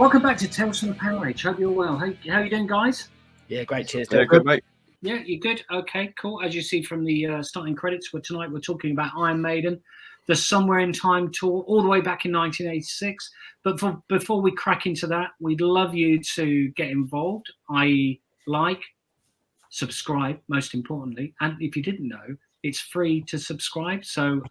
welcome back to Tales from the PowerAge. Hope you're well. How you doing, guys? Yeah, great. Cheers. Yeah, good, mate. Yeah, you're good. Okay, cool. As you see from the starting credits for tonight, we're talking about Iron Maiden, the Somewhere in Time tour, all the way back in 1986. But before we crack into that, we'd love you to get involved, i.e. like, subscribe, most importantly. And if you didn't know, it's free to subscribe. So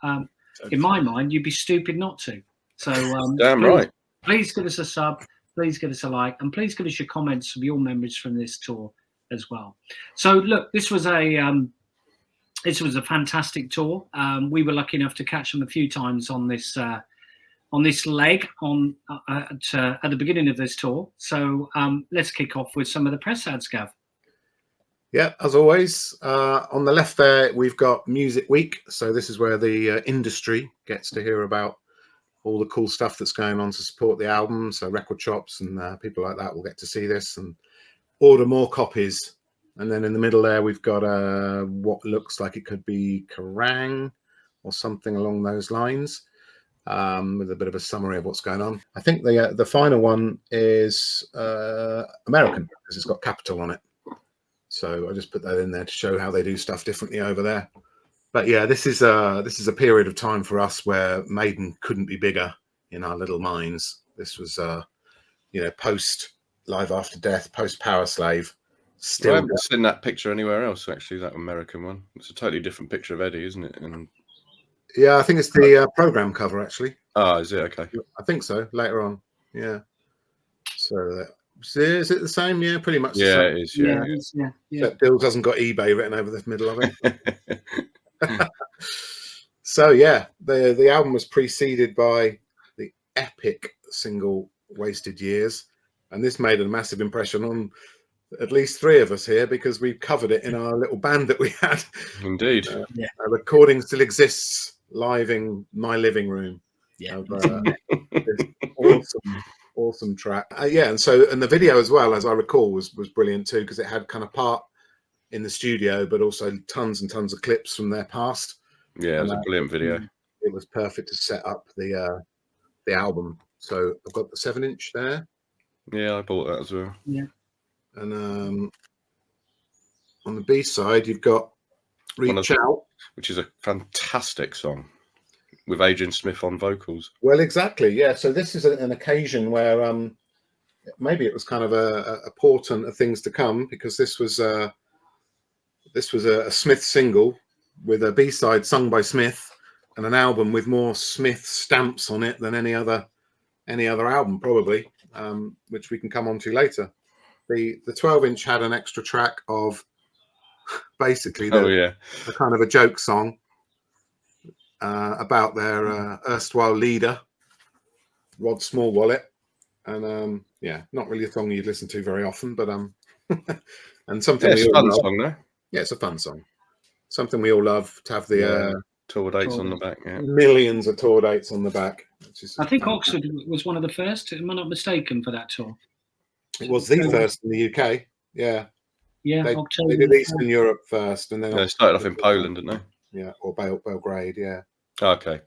in my mind, you'd be stupid not to. So damn right. Please give us a sub, please give us a like, and please give us your comments of your memories from this tour as well. So look, this was a fantastic tour. We were lucky enough to catch them a few times on this leg at the beginning of this tour. So let's kick off with some of the press ads, Gav. Yeah, as always, on the left there, we've got Music Week. So this is where the industry gets to hear about all the cool stuff that's going on to support the album. So record shops and people like that will get to see this and order more copies. And then in the middle there, we've got what looks like it could be Kerrang or something along those lines, with a bit of a summary of what's going on. I think the final one is American, because it's got Capital on it. So I just put that in there to show how they do stuff differently over there. But yeah, this is a period of time for us where Maiden couldn't be bigger in our little minds. This was post Live After Death, post Power Slave. Still, I haven't seen that picture anywhere else. Actually, that American one. It's a totally different picture of Eddie, isn't it? And yeah, I think it's the program cover actually. Oh, is it? Okay. I think so. Later on, yeah. So is it the same? Yeah, pretty much. Yeah, the same. it is. Yeah, it is, yeah. Except Dills hasn't got eBay written over the middle of it. So yeah, the album was preceded by the epic single "Wasted Years," and this made a massive impression on at least three of us here because we covered it in our little band that we had. Indeed. A recording still exists live in my living room. Yeah. Of, this awesome track. And the video as well, as I recall, was brilliant too, because it had kind of part in the studio, but also tons and tons of clips from their past. Yeah, it was a brilliant video. It was perfect to set up the album. So I've got the 7-inch there. Yeah, I bought that as well. Yeah. And on the B side, you've got Reach Out, which is a fantastic song with Adrian Smith on vocals. Well, exactly. Yeah. So this is an occasion where maybe it was kind of a portent of things to come, because this was a Smith single with a B-side sung by Smith and an album with more Smith stamps on it than any other album probably, which we can come on to later. The 12-inch had an extra track of basically the kind of a joke song about their erstwhile leader, Rod Smallwallet. And not really a song you'd listen to very often, but and something it's a fun song though. Yeah, it's a fun song. Something we all love to have the tour dates on the back. Yeah. Millions of tour dates on the back. I think Oxford was one of the first, am I not mistaken, for that tour? It was the first in the UK. Yeah. Yeah, they did Eastern Europe first, and then they started off in Poland, didn't they? Yeah, or Belgrade. Yeah. Okay.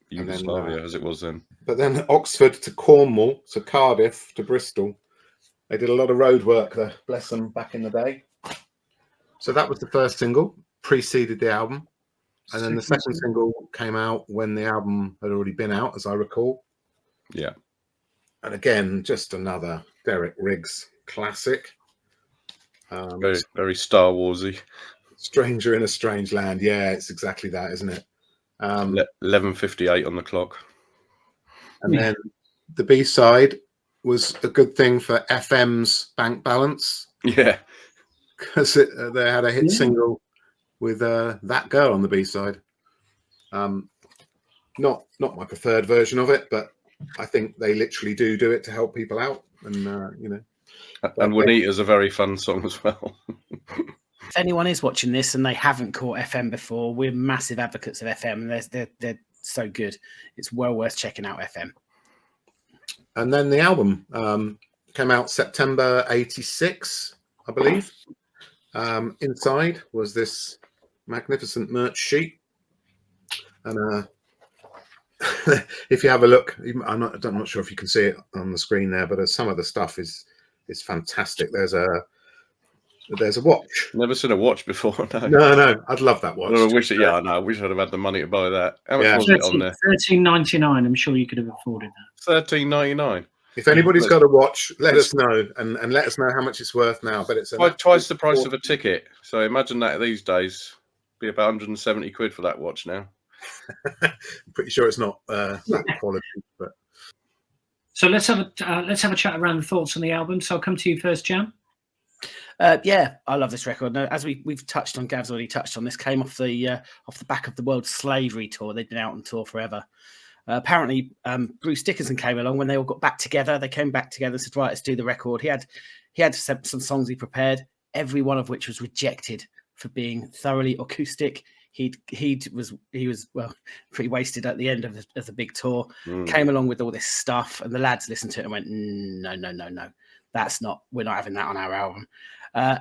Yugoslavia, as it was then. But then Oxford to Cornwall to Cardiff to Bristol. They did a lot of road work there. Bless them, back in the day. So that was the first single, preceded the album. And then the second single came out when the album had already been out, as I recall. Yeah. And again, just another Derek Riggs classic. Very, very Star Warsy. Stranger in a Strange Land. Yeah, it's exactly that, isn't it? 11:58 on the clock. And then the B-side was a good thing for FM's bank balance. Yeah. Because they had a hit single with That Girl on the B-side. Not my preferred version of it, but I think they literally do it to help people out. And, And Juanita's a very fun song as well. If anyone is watching this and they haven't caught FM before, we're massive advocates of FM, and they're so good. It's well worth checking out FM. And then the album came out September 86, I believe. Inside was this magnificent merch sheet. And if you have a look, I'm not sure if you can see it on the screen there, but some of the stuff is fantastic. There's a watch. Never seen a watch before. No. No, I'd love that watch. I wish I wish I'd have had the money to buy that. How much Yeah. was it on there? $13.99. I'm sure you could have afforded that. $13.99. If anybody's got a watch, let us know and let us know how much it's worth now. But it's twice the price of a ticket. So imagine that these days, be about 170 quid for that watch now. I'm pretty sure it's not that quality. But So let's have a chat around the thoughts on the album. So I'll come to you first, Jam. Yeah, I love this record. No, as we've touched on, Gav's already touched on this. Came off the back of the World Slavery Tour. They'd been out on tour forever. Apparently, Bruce Dickinson came along when they all got back together. They came back together and said, "Right, let's do the record." He had some songs he prepared, every one of which was rejected for being thoroughly acoustic. He was pretty wasted at the end of the big tour. Came along with all this stuff, and the lads listened to it and went, "No, we're not having that on our album."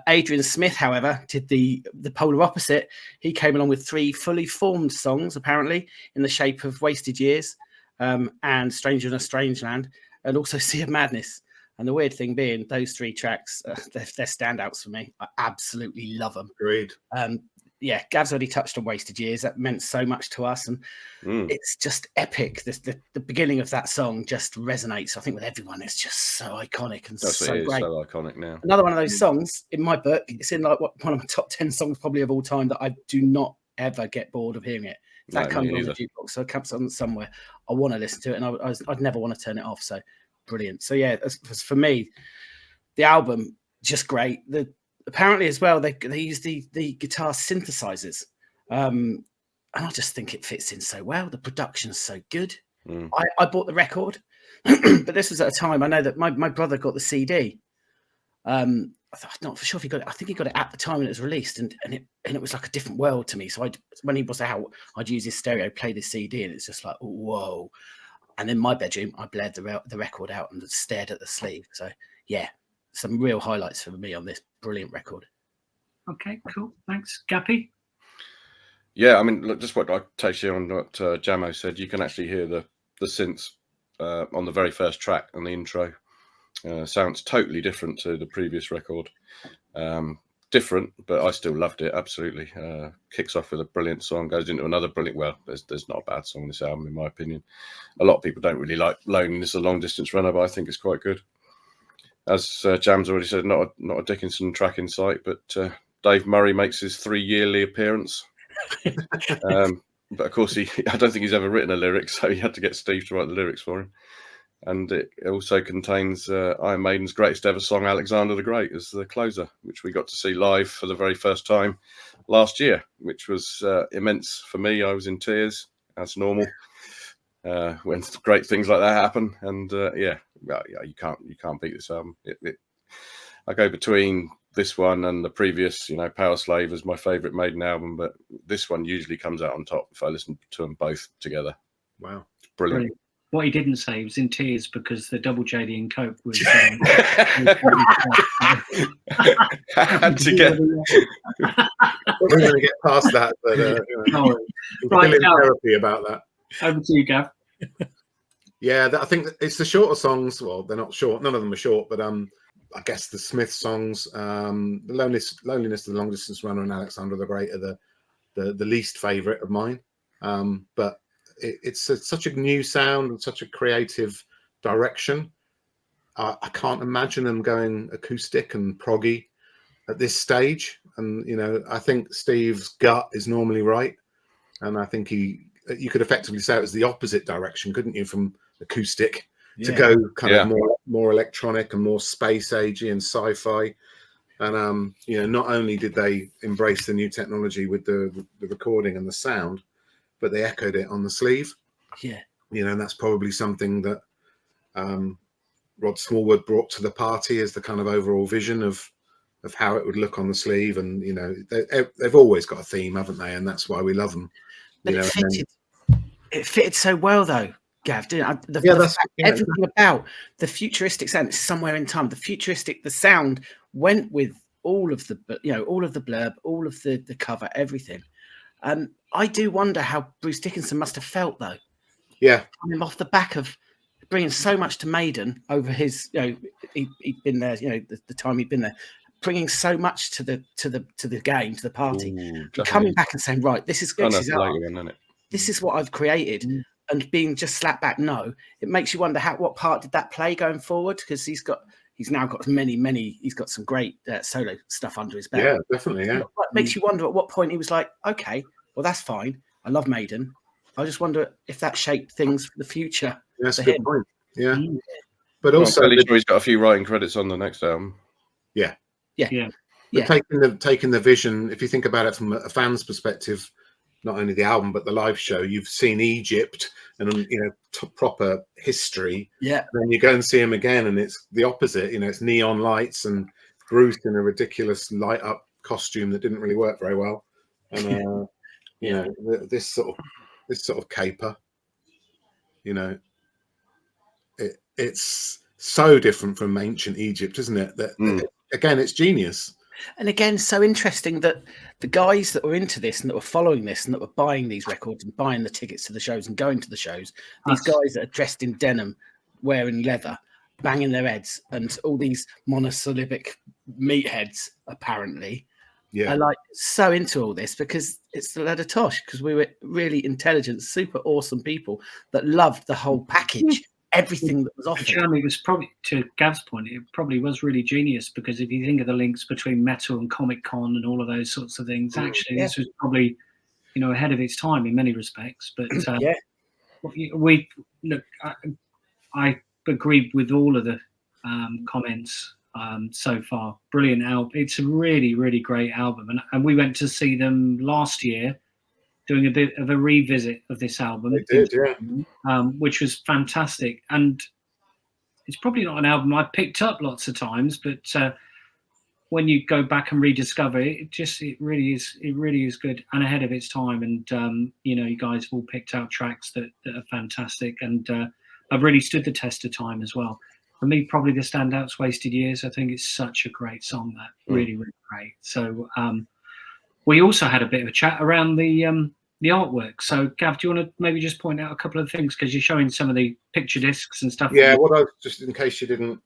Adrian Smith, however, did the polar opposite. He came along with 3 fully formed songs, apparently, in the shape of Wasted Years and Stranger in a Strange Land, and also Sea of Madness. And the weird thing being, those 3 tracks, they're standouts for me. I absolutely love them. agreed. Yeah, Gav's already touched on Wasted Years. That meant so much to us, and it's just epic. The beginning of that song just resonates, I think, with everyone. It's just so iconic and so great. So iconic now. Another one of those songs, in my book, it's in like one of my top 10 songs probably of all time that I do not ever get bored of hearing it. If that comes on the jukebox, so it comes on somewhere, I want to listen to it, and I'd never want to turn it off. So brilliant. So yeah, for me, the album just great. Apparently as well, they use the guitar synthesizers, and I just think it fits in so well. The production's so good. I bought the record, but this was at a time, I know that my brother got the CD. I'm not for sure if he got it. I think he got it at the time when it was released, and it was like a different world to me. So when he was out, I'd use his stereo, play the CD, and it's just like, whoa. And in my bedroom, I blared the record out and stared at the sleeve. So yeah, some real highlights for me on this brilliant record. Okay, cool. Thanks. Gappy? Yeah, I mean, look, just what I take you on what Jamo said, you can actually hear the synths on the very first track on the intro. Sounds totally different to the previous record. Different, but I still loved it, absolutely. Kicks off with a brilliant song, goes into another brilliant, well, there's not a bad song on this album, in my opinion. A lot of people don't really like Loneliness, a long distance runner, but I think it's quite good. As Jam's already said, not a Dickinson track in sight, but Dave Murray makes his 3-yearly appearance. But of course, I don't think he's ever written a lyric, so he had to get Steve to write the lyrics for him. And it also contains Iron Maiden's greatest ever song, Alexander the Great, as the closer, which we got to see live for the very first time last year, which was immense for me. I was in tears, as normal, when great things like that happen. And yeah, you can't beat this album. I go between this one and the previous, Power Slave as my favourite Maiden album, but this one usually comes out on top if I listen to them both together. Wow, brilliant. What he didn't say, he was in tears because the double JD and Coke was. Had to get. We're going to get past that, but Right, still in therapy about that. Over to you, Gav. Yeah, I think it's the shorter songs. Well, they're not short. None of them are short, but I guess the Smith songs, the Loneliness, The Long Distance Runner, and Alexander the Great are the least favourite of mine. But it's such a new sound and such a creative direction. I can't imagine them going acoustic and proggy at this stage. And I think Steve's gut is normally right, and I think you could effectively say it was the opposite direction, couldn't you, from acoustic to go kind of more electronic and more space agey and sci-fi. And not only did they embrace the new technology with the recording and the sound, but they echoed it on the sleeve. Yeah. And that's probably something that Rod Smallwood brought to the party as the kind of overall vision of how it would look on the sleeve. And they've always got a theme, haven't they? And that's why we love them. But it fitted so well, though, Gav. Everything about the futuristic sound is somewhere in time. The sound went with all of the blurb, all of the cover, everything. I do wonder how Bruce Dickinson must have felt, though, Yeah. I mean, off the back of bringing so much to Maiden over his, he'd been there, the time he'd been there, bringing so much to the game, to the party, Ooh, and coming back and saying, right, this is good. That's a later one, isn't it? This is what I've created, and being just slapped back. No, it makes you wonder what part did that play going forward, because he's now got many. He's got some great solo stuff under his belt. Yeah, definitely. Yeah, it makes you wonder at what point he was like, okay, well that's fine. I love Maiden. I just wonder if that shaped things for the future. That's a good point. Yeah, but well, also he's got a few writing credits on the next album. Yeah. Taking the vision, if you think about it from a fan's perspective, not only the album but the live show, you've seen Egypt and proper history. Yeah. Then you go and see him again, and it's the opposite. It's neon lights and Bruce in a ridiculous light up costume that didn't really work very well, and this sort of caper. It's so different from ancient Egypt, isn't it? That again, it's genius. And again, so interesting that the guys that were into this and that were following this and that were buying these records and buying the tickets to the shows and going to the shows, these guys that are dressed in denim, wearing leather, banging their heads, and all these monosyllabic meatheads, apparently, are like so into all this because it's the lead of Tosh, because we were really intelligent, super awesome people that loved the whole package. Everything that was offered. Jeremy, was probably, to Gav's point, it probably was really genius, because if you think of the links between metal and Comic Con and all of those sorts of things, actually this was probably ahead of its time in many respects. But I agreed with all of the comments so far. Brilliant album. It's a really, really great album, and we went to see them last year, doing a bit of a revisit of this album. It did, yeah. Which was fantastic. And it's probably not an album I've picked up lots of times, but when you go back and rediscover it, it really is good and ahead of its time. And you guys have all picked out tracks that are fantastic, and have really stood the test of time as well. For me, probably the standout's Wasted Years. I think it's such a great song, that really, really great. So we also had a bit of a chat around the artwork. So, Gav, do you want to maybe just point out a couple of things, because you're showing some of the picture discs and stuff? Yeah, what I just, in case you didn't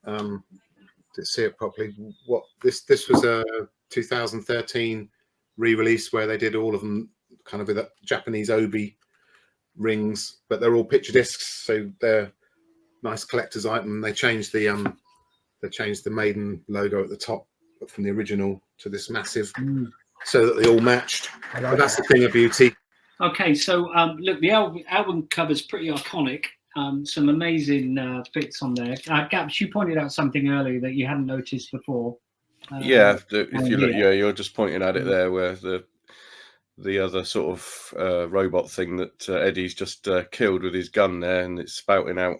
see it properly, what this was a 2013 re-release where they did all of them kind of with a Japanese obi rings, but they're all picture discs, so they're nice collector's item. They changed the Maiden logo at the top from the original to this massive. So that they all matched. But that's the thing of beauty. Okay, so look, the album cover's pretty iconic. Some amazing bits on there. Gaps, you pointed out something earlier that you hadn't noticed before. If you look, you're just pointing at it there, where the other sort of robot thing that Eddie's just killed with his gun there, and it's spouting out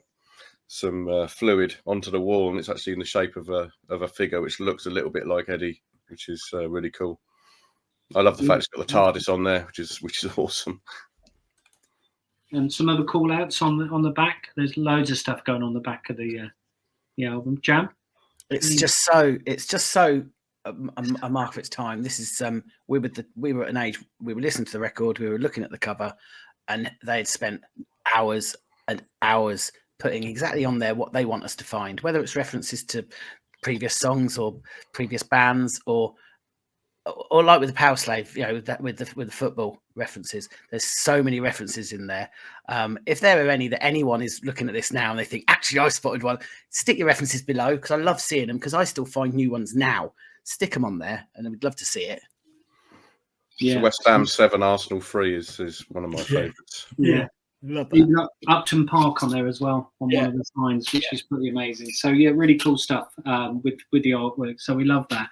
some fluid onto the wall, and it's actually in the shape of a figure which looks a little bit like Eddie, which is really cool. I love the fact it's got the TARDIS on there, which is awesome. And some other call outs on the back. There's loads of stuff going on the back of the album. Jam? It's just so a mark of its time. This is we were at an age, we were listening to the record, we were looking at the cover, and they had spent hours and hours putting exactly on there what they want us to find, whether it's references to previous songs or previous bands, or like with the Power Slave, with the football references. There's so many references in there. If there are any that anyone is looking at this now and they think, actually, I spotted one, stick your references below, because I love seeing them, because I still find new ones now. Stick them on there, and I would love to see it. Yeah. So West Ham 7, Arsenal 3 is one of my favourites. Yeah. Love that. You've got Upton Park on there as well, on one of the signs, which is pretty amazing. So yeah, really cool stuff with the artwork. So we love that.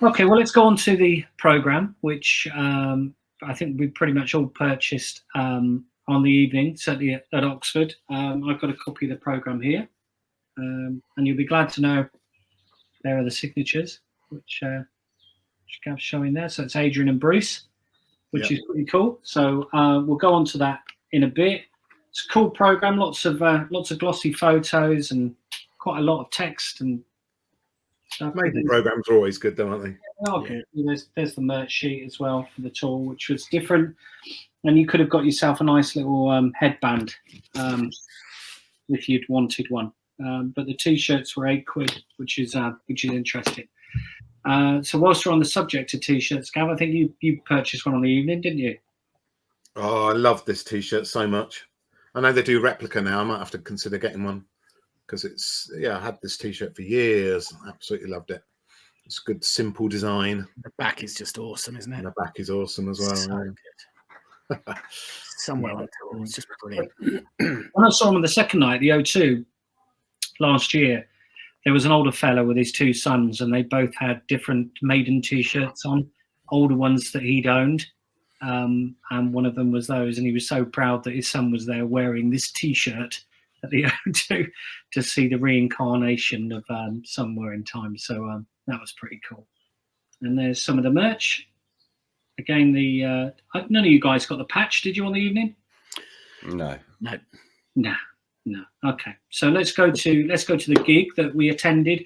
Okay, well, let's go on to the programme, which I think we pretty much all purchased on the evening, certainly at Oxford. I've got a copy of the programme here, and you'll be glad to know there are the signatures, which Gav's showing there. So it's Adrian and Bruce, which is pretty cool. So we'll go on to that in a bit. It's a cool programme, lots of glossy photos and quite a lot of text and stuff. Maiden programs are always good, though, aren't they? Oh, good. There's the merch sheet as well for the tour, which was different, and you could have got yourself a nice little headband if you'd wanted one. But the t-shirts were £8, which is interesting. So whilst we're on the subject of t-shirts, Gav, I think you purchased one on the evening, didn't you? Oh, I love this t-shirt so much. I know they do replica now. I might have to consider getting one because it's, I had this t-shirt for years. Absolutely loved it. It's a good, simple design. The back is just awesome, isn't it? And the back is awesome as well. So good. Somewhere on tour. It's just brilliant. When I saw them on the second night, the O2 last year, there was an older fella with his two sons, and they both had different Maiden t-shirts on, older ones that he'd owned. And one of them was those, and he was so proud that his son was there wearing this t-shirt at the O2 to see the reincarnation of Somewhere in Time. So that was pretty cool. And there's some of the merch. Again, none of you guys got the patch, did you, on the evening? No. No. Okay, so let's go to the gig that we attended,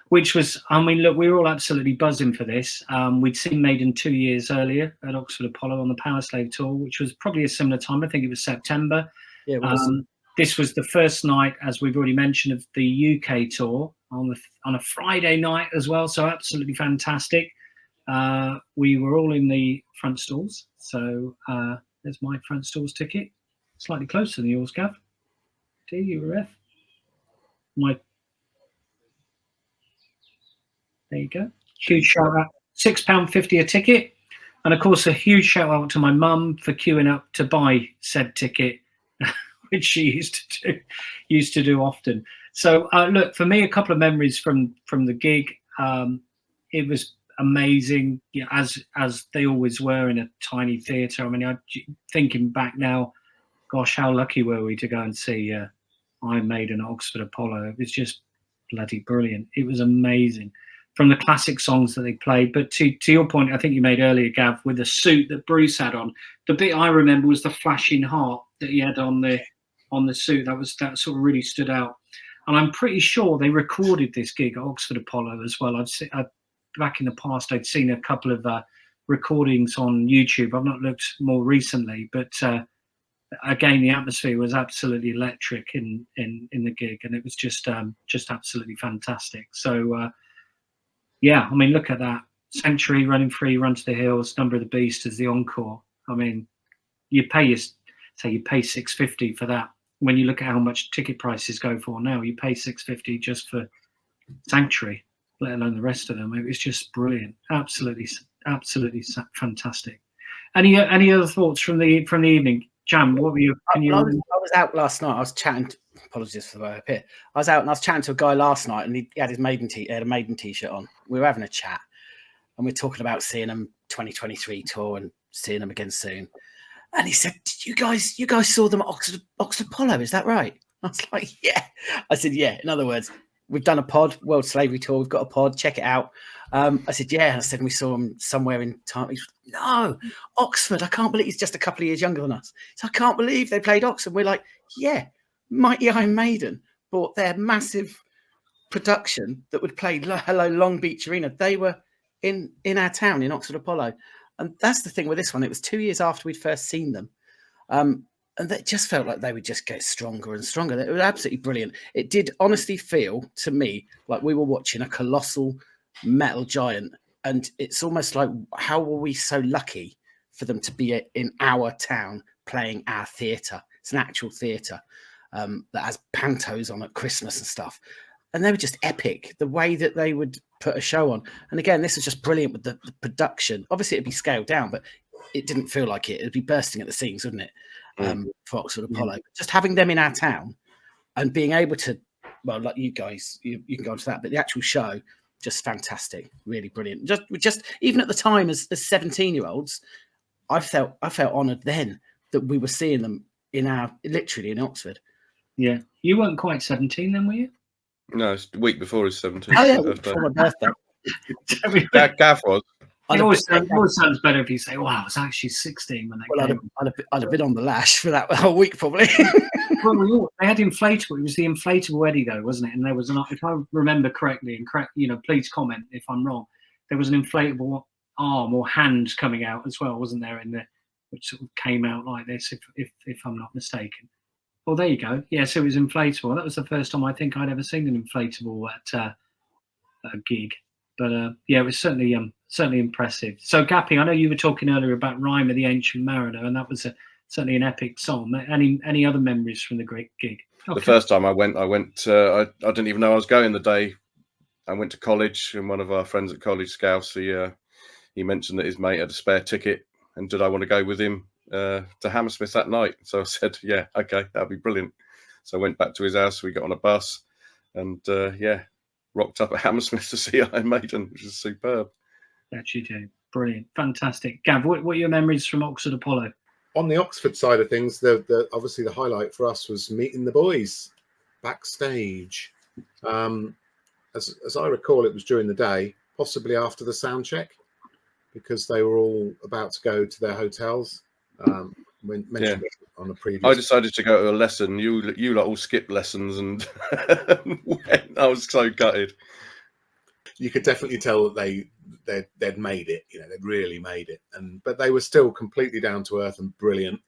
which was, I mean, look, we were all absolutely buzzing for this. We'd seen Maiden 2 years earlier at Oxford Apollo on the Power Slave tour, which was probably a similar time. I think it was September. Yeah, it was. This was the first night, as we've already mentioned, of the UK tour on a Friday night as well. So absolutely fantastic. We were all in the front stalls. So there's my front stalls ticket, slightly closer than yours, Gav. Do you, ref? There you go. Huge shout out. £6.50 a ticket. And of course, a huge shout out to my mum for queuing up to buy said ticket, which she used to do often. So look, for me, a couple of memories from the gig. It was amazing, as they always were in a tiny theatre. I mean, thinking back now, gosh, how lucky were we to go and see Iron Maiden at Oxford Apollo. It was just bloody brilliant. It was amazing. From the classic songs that they played. But to your point, I think you made earlier, Gav, with the suit that Bruce had on, the bit I remember was the flashing heart that he had on the suit. That sort of really stood out. And I'm pretty sure they recorded this gig at Oxford Apollo as well. Back in the past, I'd seen a couple of recordings on YouTube. I've not looked more recently, but again, the atmosphere was absolutely electric in the gig, and it was just absolutely fantastic. So I mean, look at that. Sanctuary, Running Free, Run to the Hills, Number of the Beast as the encore. I mean, you pay $6.50 for that. When you look at how much ticket prices go for now, you pay $6.50 just for Sanctuary, let alone the rest of them. It was just brilliant. Absolutely fantastic. Any other thoughts from the evening? Jam, what were you? I was out last night. I was chatting. Apologies for the way I appear. I was out and I was chatting to a guy last night, and he had his Maiden t-shirt on. We were having a chat, and we are talking about seeing them 2023 tour and seeing them again soon. And he said, "You guys saw them at Oxford Apollo? Is that right?" I was like, "Yeah." I said, "Yeah." In other words, we've done a pod, World Slavery Tour. We've got a pod. Check it out. I said, "Yeah." And I said, "We saw them Somewhere in Time." He said, "No, Oxford. I can't believe he's just a couple of years younger than us. So I can't believe they played Oxford." We're like, "Yeah, mighty Iron Maiden bought their massive production that would play Hello Long Beach Arena. They were in our town in Oxford Apollo." And that's the thing with this one. It was 2 years after we'd first seen them. And it just felt like they would just get stronger and stronger. It was absolutely brilliant. It did honestly feel to me like we were watching a colossal metal giant. And it's almost like, how were we so lucky for them to be in our town playing our theatre? It's an actual theatre that has pantos on at Christmas and stuff. And they were just epic, the way that they would put a show on. And again, this was just brilliant with the production. Obviously, it'd be scaled down, but it didn't feel like it. It'd be bursting at the seams, wouldn't it? For Oxford Apollo. Yeah. Just having them in our town and being able to, well, like you guys, you can go on to that, but the actual show, just fantastic, really brilliant. Just even at the time as 17-year-olds, I felt honoured then that we were seeing them literally in Oxford. Yeah, you weren't quite 17 then, were you? No, it's the week before his 17th birthday. For my birthday. Gav was. It always sounds better if you say, "Wow, I was actually 16 when they came." I'd have been on the lash for that whole week, probably. Well, they had inflatable. It was the inflatable Eddie, though, wasn't it? And there was if I remember correctly, and please comment if I'm wrong. there was an inflatable arm or hand coming out as well, wasn't there? Which sort of came out like this, if I'm not mistaken. Well, there you go. Yes, it was inflatable. That was the first time I think I'd ever seen an inflatable at a gig. But yeah, it was certainly impressive. So, Gappy, I know you were talking earlier about Rhyme of the Ancient Mariner, and that was certainly an epic song. Any other memories from the great gig? Okay. The first time I went. I didn't even know I was going the day. I went to college, and one of our friends at college, Scouse, he mentioned that his mate had a spare ticket, and did I want to go with him to Hammersmith that night? So I said, yeah, okay, that'd be brilliant. So I went back to his house. We got on a bus, and rocked up at Hammersmith to see Iron Maiden, which is superb. That you do. Brilliant. Fantastic. Gav, what are your memories from Oxford Apollo? On the Oxford side of things, obviously the highlight for us was meeting the boys backstage. As I recall, it was during the day, possibly after the sound check, because they were all about to go to their hotels. Mentioned it on a previous. I decided to go to a lesson. You lot all skipped lessons, and I was so gutted. You could definitely tell that they'd made it. You know, they'd really made it, but they were still completely down to earth and brilliant.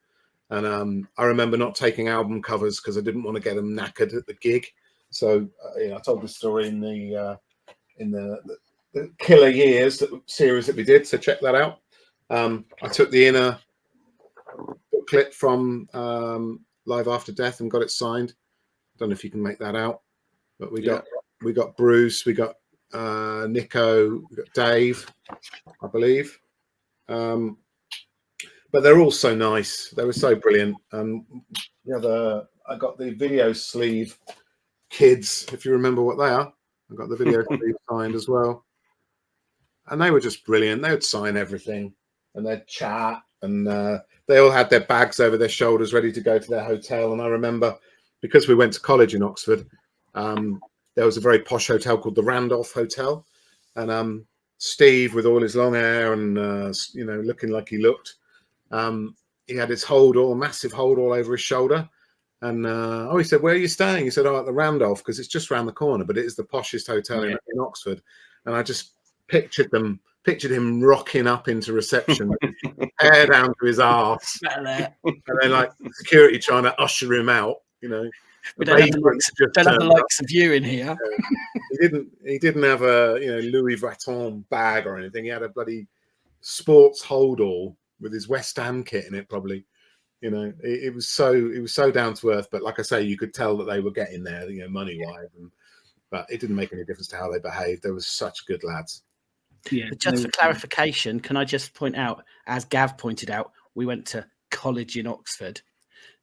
And I remember not taking album covers because I didn't want to get them knackered at the gig. So I told the story in the Killer Years series that we did. So check that out. I took the inner booklet from Live After Death and got it signed. I don't know if you can make that out, but we got Bruce, we got Nico, we got Dave, I believe. But they're all so nice. They were so brilliant. I got the video sleeve kids, if you remember what they are. I got the video sleeve signed as well. And they were just brilliant. They would sign everything and they'd chat, and they all had their bags over their shoulders ready to go to their hotel. And I remember, because we went to college in Oxford, there was a very posh hotel called the Randolph Hotel. And Steve, with all his long hair and, looking like he looked, he had his massive hold all over his shoulder. And he said, "Where are you staying?" He said, "Oh, at the Randolph, because it's just around the corner, but it is the poshest hotel in Oxford." And I just pictured him rocking up into reception, hair down to his arse, and then like security trying to usher him out. We don't have the likes of you in here. He didn't have a Louis Vuitton bag or anything. He had a bloody sports holdall with his West Ham kit in it, probably. It was so down to earth. But like I say, you could tell that they were getting there, money wise, but it didn't make any difference to how they behaved. They were such good lads. Yeah. But just for clarification, can I just point out, as Gav pointed out, we went to college in Oxford.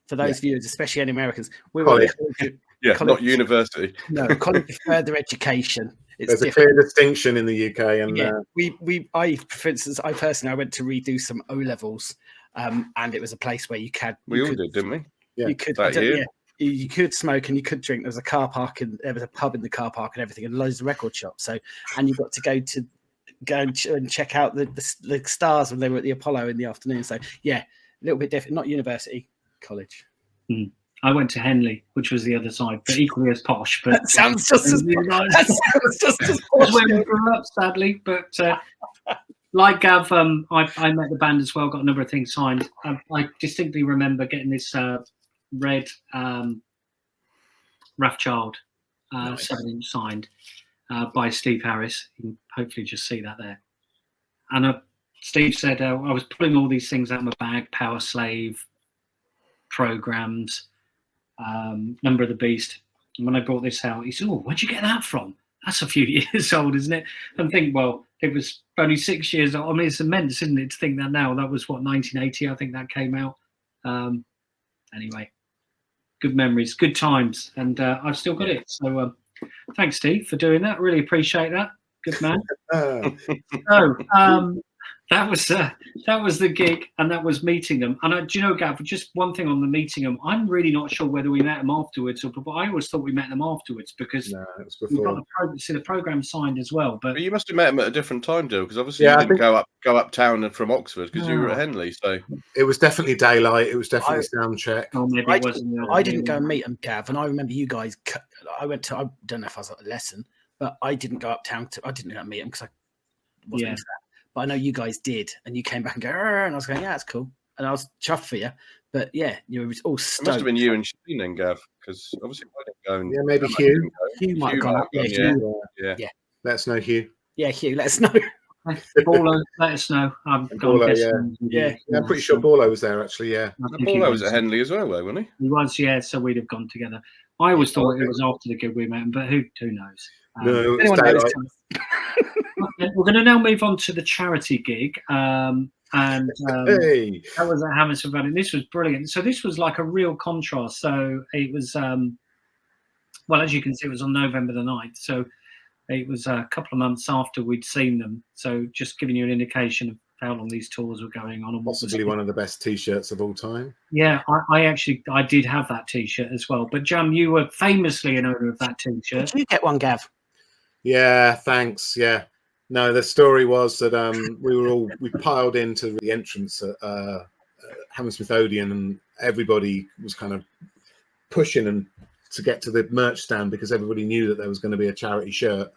For those viewers, especially any Americans, we were college, not university. No, college of further education. There's a clear distinction in the UK, and for instance, I went to redo some O levels, and it was a place where you could. We all did, didn't we? Yeah, you could smoke and you could drink. There was a car park and there was a pub in the car park and everything, and loads of record shops. And you got to go and check out the stars when they were at the Apollo in the afternoon. So yeah, a little bit different. Not university, college. I went to Henley, which was the other side, but equally as posh. But that sounds just as posh. Where we grew up, sadly. But like Gav, I met the band as well. Got a number of things signed. I distinctly remember getting this red Rothschild 7-inch signed by Steve Harris. You can hopefully just see that there. And Steve said, I was pulling all these things out of my bag: Power Slave, Programs, Number of the Beast. And when I brought this out, he said, "Oh, where'd you get that from? That's a few years old, isn't it?" And think, well, it was only 6 years old. I mean, it's immense, isn't it, to think that now? That was 1980, I think that came out. Anyway, good memories, good times, and I've still got it. So thanks, Steve, for doing that. Really appreciate that. Good man. So that was the gig, and that was meeting them. And do you know, Gav, just one thing on the meeting them, I'm really not sure whether we met them afterwards or before. I always thought we met them afterwards because it was we before. got the program signed as well. But you must have met them at a different time, Dill, because obviously you didn't go uptown and from Oxford because you were at Henley. So it was definitely daylight. It was definitely sound check. Oh, maybe it wasn't. I didn't go and meet them, Gav, and I remember you guys. I don't know if I was at a lesson, but I didn't go uptown. I didn't go and meet them because wasn't into that. But I know you guys did, and you came back and go, and I was going, yeah, that's cool, and I was chuffed for you. But yeah, you were all stoked. It must have been you and Shane then, Gav, because obviously I didn't go. And Yeah, maybe Hugh. Hugh might have gone up. Yeah. Let us know, Hugh. Yeah, Hugh, let us know. Paulo, let us know. Paulo, Yeah, I'm pretty sure Paulo was there actually. Yeah, Paulo was at Henley as well, though, wasn't he? He was, yeah. So we'd have gone together. I always thought it was after the gig we met him, but who knows? no, anyone knows, We're going to now move on to the charity gig. And hey, that was at Hammersmith, and this was brilliant. So this was like a real contrast. So it was, well, as you can see, it was on November the 9th. So it was a couple of months after we'd seen them. So just giving you an indication of how long these tours were going on. And possibly one of the best T-shirts of all time. Yeah, I did have that T-shirt as well. But Jam, you were famously an owner of that T-shirt. Did you get one, Gav? Yeah, thanks. Yeah. No, the story was that we piled into the entrance at Hammersmith Odeon, and everybody was kind of pushing and to get to the merch stand because everybody knew that there was going to be a charity shirt,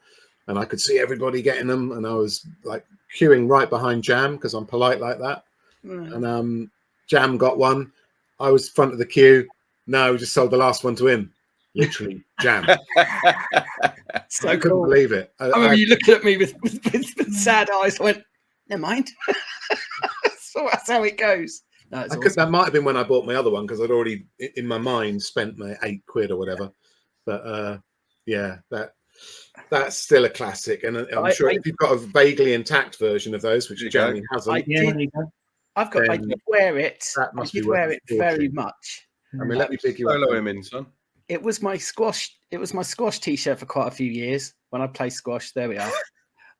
and I could see everybody getting them, and I was like queuing right behind Jam because I'm polite like that. And Jam got one. I was front of the queue. No, we just sold the last one to him. Literally, Jam. So I couldn't believe it. I remember you looking at me with sad eyes. I went, never mind. So that's how it goes. No, I could, that might have been when I bought my other one because I'd already, in my mind, spent my £8 or whatever. But yeah, that's still a classic, and I'm sure if you've got a vaguely intact version of those, which Jeremy hasn't, I did wear it. That must I did be wear it very much. I mean, let me pick you up. Follow him in, son. It was my squash. It was my squash T-shirt for quite a few years when I played squash. There we are.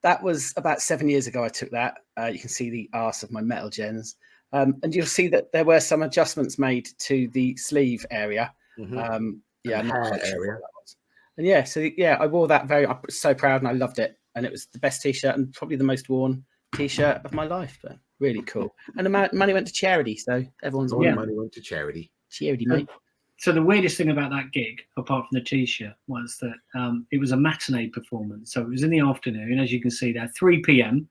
That was about 7 years ago. I took that. You can see the arse of my metal gens, and you'll see that there were some adjustments made to the sleeve area. Yeah, not quite sure what that was. And yeah, so yeah, I wore that I was so proud, and I loved it. And it was the best T-shirt and probably the most worn T-shirt of my life. But really cool. And the money went to charity, so everyone's all the money went to charity. Charity, mate. So the weirdest thing about that gig, apart from the T-shirt, was that it was a matinee performance. So it was in the afternoon, as you can see there, 3 p.m.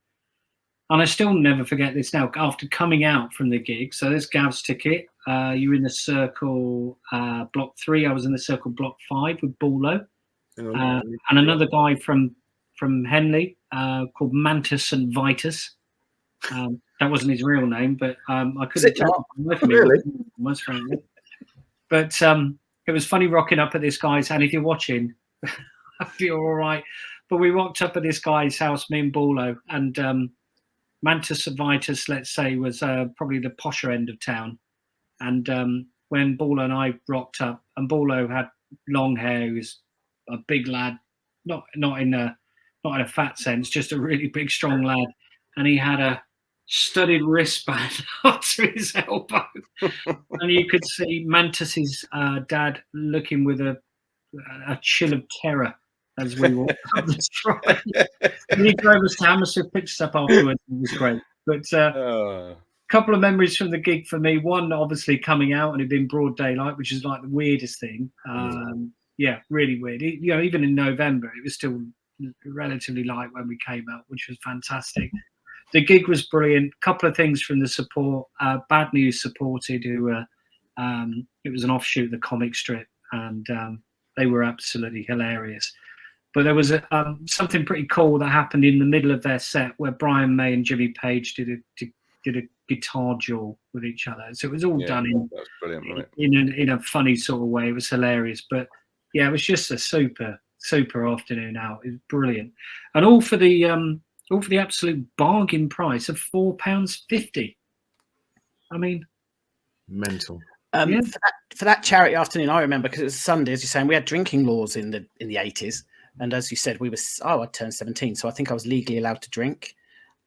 And I still never forget this now. After coming out from the gig, so there's Gav's ticket. You were in the circle block 3. I was in the circle block 5 with Ballo. And another guy from Henley called Mantis and Vitus. That wasn't his real name, but I couldn't tell. Really? Most frankly. But it was funny rocking up at this guy's, and if you're watching, I hope you're all right. But we rocked up at this guy's house, me and Ballo, and Mantis and Vitus, let's say, was probably the posher end of town. And when Ballo and I rocked up, and Ballo had long hair, he was a big lad, not in a fat sense, just a really big, strong lad, and he had a studded wristband up to his elbow, and you could see Mantis's dad looking with a chill of terror as we walked up the drive. And he drove us to Hammersmith, picked us up afterwards. It was great. But a couple of memories from the gig for me. One, obviously coming out and it being broad daylight, which is like the weirdest thing. Yeah, really weird. Even in November, it was still relatively light when we came out, which was fantastic. The gig was brilliant. A couple of things from the support. Bad News supported, who it was an offshoot of the comic strip, and they were absolutely hilarious. But there was something pretty cool that happened in the middle of their set where Brian May and Jimmy Page did a guitar duel with each other. So it was all done in a funny sort of way. It was hilarious. But yeah, it was just a super afternoon out. It was brilliant, and all for the absolute bargain price of £4.50. I mean, mental. For that charity afternoon, I remember because it was Sunday, as you're saying, we had drinking laws in the 80s, and as you said, I turned 17, so I think I was legally allowed to drink,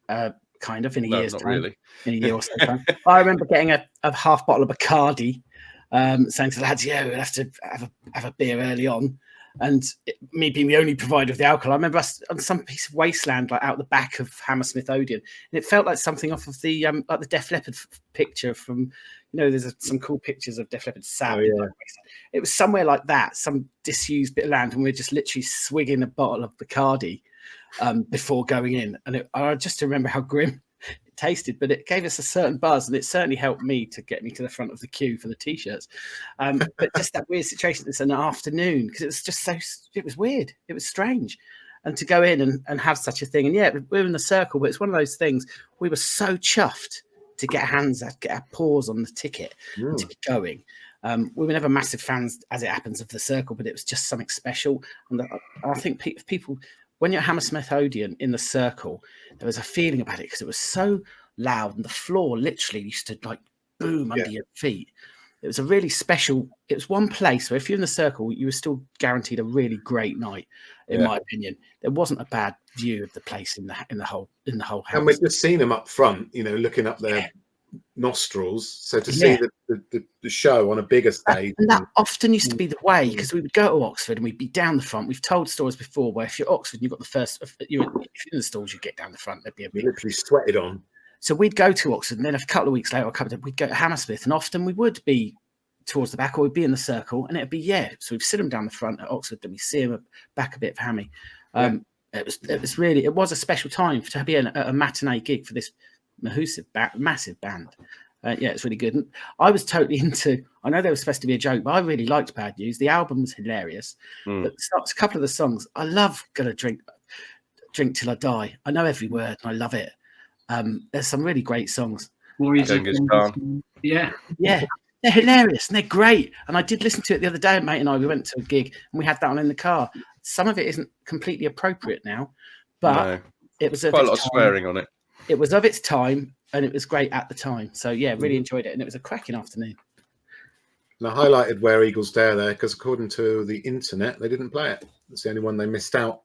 kind of in a year's time. Really. In a year or so time. I remember getting a half bottle of Bacardi, saying to the lads, "Yeah, we'll have to have a beer early on." And me being the only provider of the alcohol, I remember us on some piece of wasteland, like out the back of Hammersmith Odeon, and it felt like something off of the like the Def Leppard picture from, there's some cool pictures of Def Leppard Sam. Oh, yeah. It was somewhere like that, some disused bit of land, and we're just literally swigging a bottle of Bacardi. before going in, and I just remember how grim it tasted, but it gave us a certain buzz, and it certainly helped me to get me to the front of the queue for the t-shirts. But just that weird situation, it's an afternoon, because it was just it was weird, it was strange, and to go in and have such a thing. And yeah, we're in the circle, but it's one of those things, we were so chuffed to get our paws on the ticket and to be going. We were never massive fans, as it happens, of the circle, but it was just something special. And I think people, when you're at Hammersmith Odeon in the circle, there was a feeling about it because it was so loud, and the floor literally used to like boom under your feet. It was a really special. It was one place where if you're in the circle, you were still guaranteed a really great night. In my opinion, there wasn't a bad view of the place in the whole house. And we've just seen them up front, looking up their nostrils. So to see the show on a bigger stage, and that often used to be the way, because we would go to Oxford and we'd be down the front. We've told stories before where if you're Oxford and you've got the first, if you're in the stalls, you get down the front. There'd be a big, literally sweated on. So we'd go to Oxford, and then a couple of weeks later, we'd go to Hammersmith, and often we would be towards the back, or we'd be in the circle, and it'd be so we'd sit them down the front at Oxford, then we see them back a bit for Hammy. It was a special time to be at a matinee gig for this massive band. It's really good. And I was totally into. I know they were supposed to be a joke, but I really liked Bad News. The album was hilarious. But a couple of the songs, I love. Gonna drink till I die. I know every word, and I love it. There's some really great songs. Yeah, they're hilarious and they're great. And I did listen to it the other day. Mate and I, we went to a gig and we had that on in the car. Some of it isn't completely appropriate now, but it was quite a lot of swearing on it. It was of its time, and it was great at the time. So yeah, really enjoyed it, and it was a cracking afternoon. And I highlighted Where Eagles Dare there because according to the internet, they didn't play it. It's the only one they missed out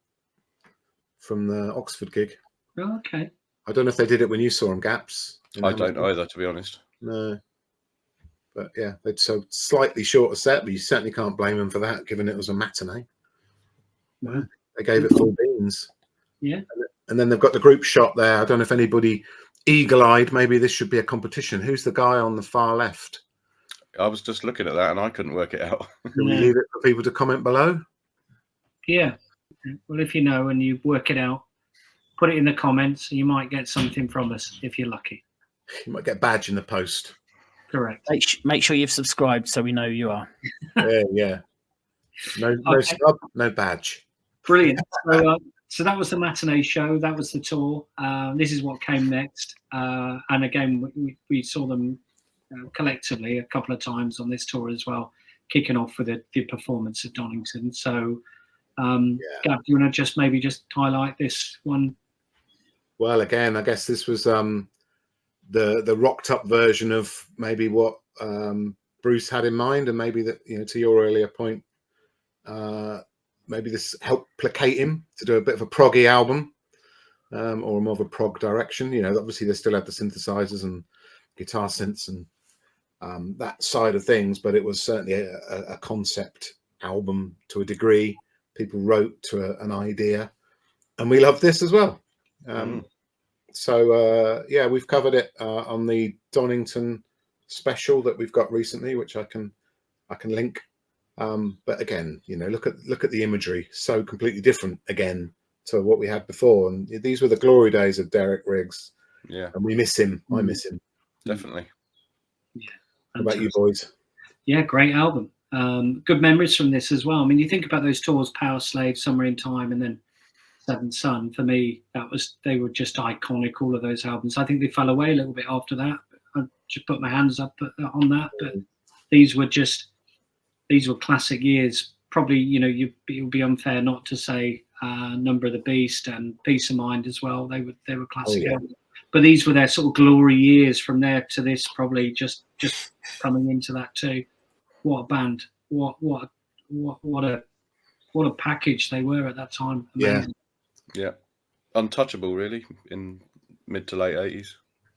from the Oxford gig. Oh, okay. I don't know if they did it when you saw them, Gaps. I don't either, to be honest. No. But yeah, they'd so slightly shorter set, but you certainly can't blame them for that, given it was a matinee. Wow. They gave it full beans. Yeah. And then they've got the group shot there. I don't know if anybody eagle-eyed, maybe this should be a competition. Who's the guy on the far left? I was just looking at that and I couldn't work it out. Can we leave it for people to comment below? Yeah. Well, if you know and you work it out, put it in the comments, and you might get something from us if you're lucky. You might get a badge in the post. Correct. Make sure you've subscribed so we know you are. Yeah. No sub, no badge. Brilliant. So that was the matinee show. That was the tour. This is what came next. And again, we saw them collectively a couple of times on this tour as well, kicking off with the performance at Donington. So, Gav, do you want to just highlight this one? Well, again, I guess this was the rocked up version of maybe what Bruce had in mind, and maybe that, to your earlier point, maybe this helped placate him to do a bit of a proggy album, or more of a prog direction. Obviously they still had the synthesizers and guitar synths and that side of things, but it was certainly a concept album to a degree. People wrote to an idea, and we love this as well. So we've covered it on the Donington special that we've got recently, which I can link. But again, look at the imagery, so completely different again to what we had before. And these were the glory days of Derek Riggs. Yeah, and we miss him. I miss him definitely. Yeah. How about you boys? Yeah, great album. Good memories from this as well. I mean, you think about those tours, Power Slave, Somewhere in Time, and then Seventh Son. For me, they were just iconic, all of those albums. I think they fell away a little bit after that. I just put my hands up on that. But these were classic years. Probably, it would be unfair not to say Number of the Beast and Peace of Mind as well. They were classic albums. But these were their sort of glory years. From there to this, probably just coming into that too. What a band! What a package they were at that time. Amazing. Yeah, untouchable really in mid to late 80s.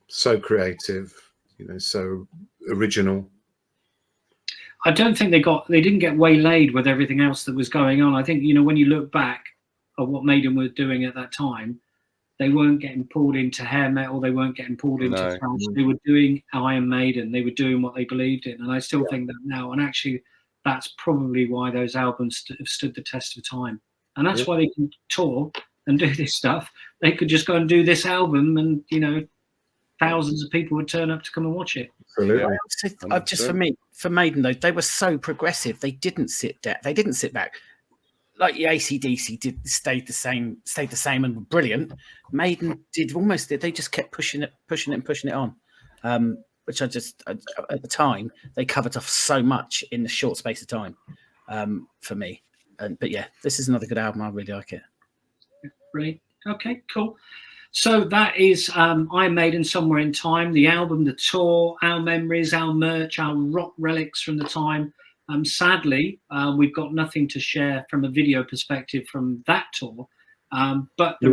So creative, so original. I don't think they didn't get waylaid with everything else that was going on. I think, when you look back at what Maiden were doing at that time, they weren't getting pulled into hair metal. They weren't getting pulled into thrash. They were doing Iron Maiden. They were doing what they believed in. And I still think that now. And actually, that's probably why those albums have stood the test of time. And that's why they can tour and do this stuff, they could just go and do this album, and thousands of people would turn up to come and watch it. Absolutely. Just for Maiden though, they were so progressive. They didn't sit down. They didn't sit back. Like the AC/DC stayed the same and were brilliant. Maiden they just kept pushing it on. Which at the time they covered off so much in the short space of time for me. But yeah, this is another good album. I really like it. Brilliant. Okay, cool. So that is Iron Maiden, Somewhere in Time, the album, the tour, our memories, our merch, our rock relics from the time. Sadly, we've got nothing to share from a video perspective from that tour. But the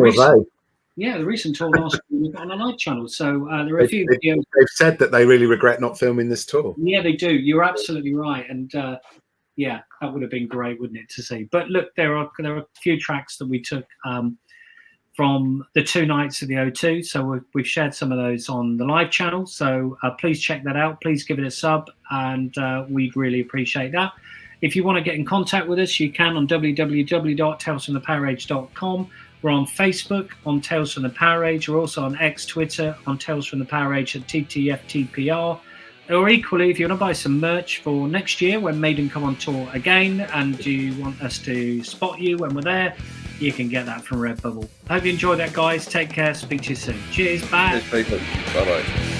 recent tour last year we've got on a live channel. So there are a few videos. They've said that they really regret not filming this tour. Yeah, they do. You're absolutely right. And yeah, that would have been great, wouldn't it, to see? But look, there are a few tracks that we took from the 2 nights of the O2. So we've shared some of those on the live channel. So please check that out. Please give it a sub, and we'd really appreciate that. If you want to get in contact with us, you can on www.talesfromthepoweraage.com. We're on Facebook on Tales from the PowerAge. We're also on X, Twitter on Tales from the PowerAge at TTFTPR. Or equally, if you want to buy some merch for next year when Maiden come on tour again, and you want us to spot you when we're there, you can get that from Redbubble. Hope you enjoyed that, guys. Take care. Speak to you soon. Cheers. Bye. Cheers, people. Bye-bye.